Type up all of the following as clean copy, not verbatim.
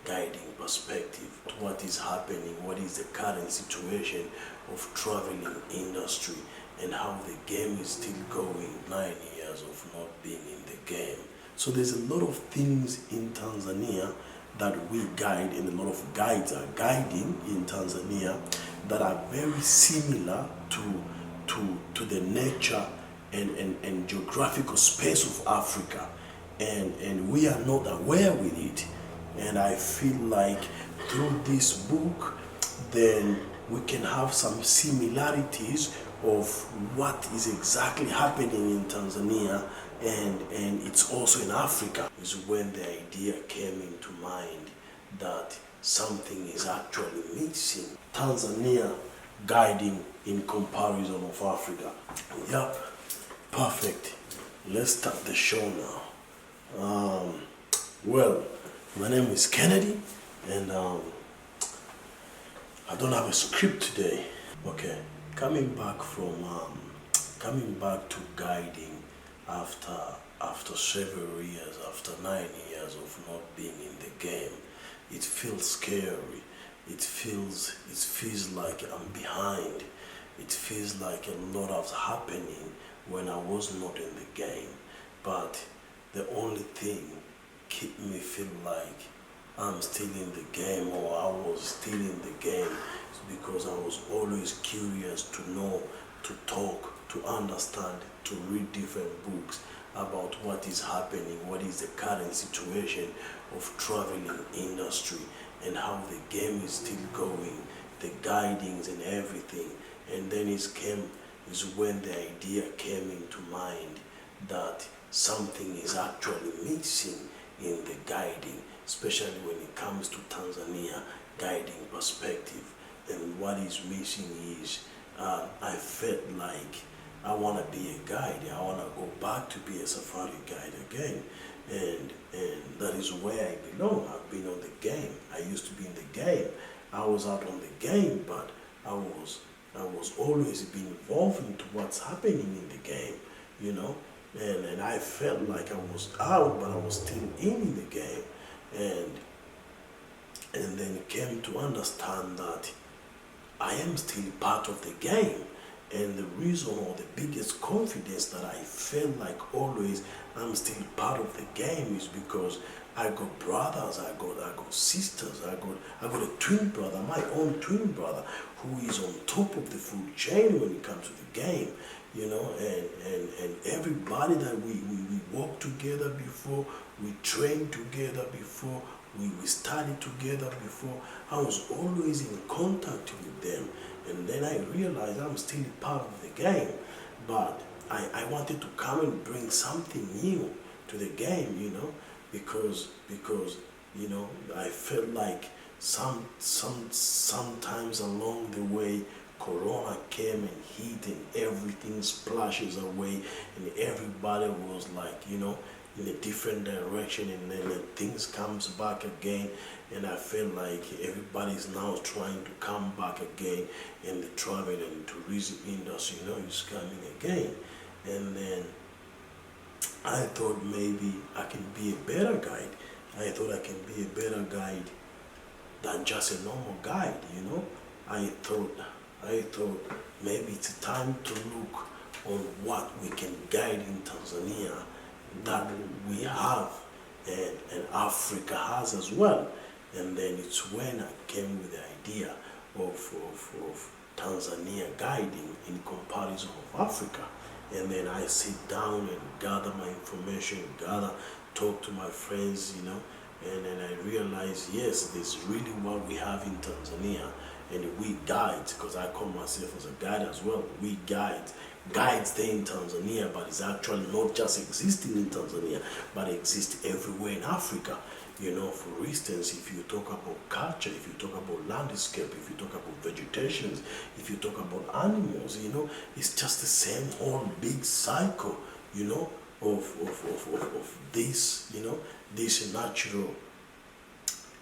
guiding perspective to what is happening, what is the current situation of traveling industry, and how the game is still going 9 years of not being in the game. So there's a lot of things in Tanzania that we guide, and a lot of guides are guiding in Tanzania that are very similar to the nature and geographical space of Africa, and we are not aware with it. And I feel like through this book, then we can have some similarities of what is exactly happening in Tanzania, and it's also in Africa. Is when the idea came into mind that something is actually missing. Tanzania guiding in comparison of Africa. Yeah, perfect. Let's start the show now. Well, my name is Kennedy, and I don't have a script today. Okay, coming back to guiding after several years, after 9 years of not being in the game, it feels scary. It feels like I'm behind. It feels like a lot of happening when I was not in the game. But the only thing keep me feel like I'm still in the game, or I was still in the game, is because I was always curious to know, to talk, to understand, to read different books about what is happening, what is the current situation of traveling industry, and how the game is still going, the guidings and everything. And then is when the idea came into mind that something is actually missing in the guiding, especially when it comes to Tanzania guiding perspective. And what is missing is I felt like I want to be a guide. I want to go back to be a safari guide again. And that is where I belong. I've been on the game. I used to be in the game. I was out on the game, but I was always being involved into what's happening in the game, you know. And I felt like I was out, but I was still in the game. And then came to understand that I am still part of the game. And the reason, or the biggest confidence that I felt like always I'm still part of the game, is because I got brothers, I got sisters, I got a twin brother, my own twin brother, who is on top of the food chain when it comes to the game, you know, and everybody that we worked together before, we trained together before, we studied together before. I was always in contact with them. And then I realized I'm still part of the game, but I wanted to come and bring something new to the game, you know, because you know, I felt like sometimes along the way, Corona came and hit, and everything splashes away, and everybody was like, you know, in a different direction, and then things comes back again. And I feel like everybody's now trying to come back again, and the travel and tourism industry, you know, is coming again. And then I thought maybe I can be a better guide. I thought I can be a better guide than just a normal guide, you know. I thought maybe it's time to look on what we can guide in Tanzania that we have and Africa has as well. And then it's when I came with the idea of Tanzania guiding in comparison of Africa. And then I sit down and gather my information, talk to my friends, you know, and then I realize, yes, this is really what we have in Tanzania. And we guides, because I call myself as a guide as well, we guides stay in Tanzania, but it's actually not just existing in Tanzania, but exists everywhere in Africa. You know, for instance, if you talk about culture, if you talk about landscape, if you talk about vegetations, if you talk about animals, you know, it's just the same whole big cycle, you know, of this, you know, this natural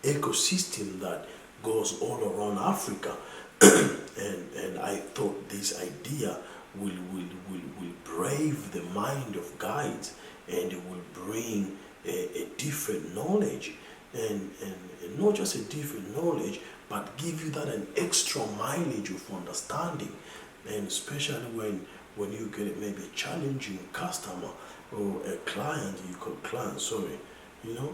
ecosystem that goes all around Africa. and I thought this idea will brave the mind of guides, and it will bring a different knowledge and not just a different knowledge, but give you that an extra mileage of understanding. And especially when you get maybe a challenging customer or a client, you call client, sorry, you know,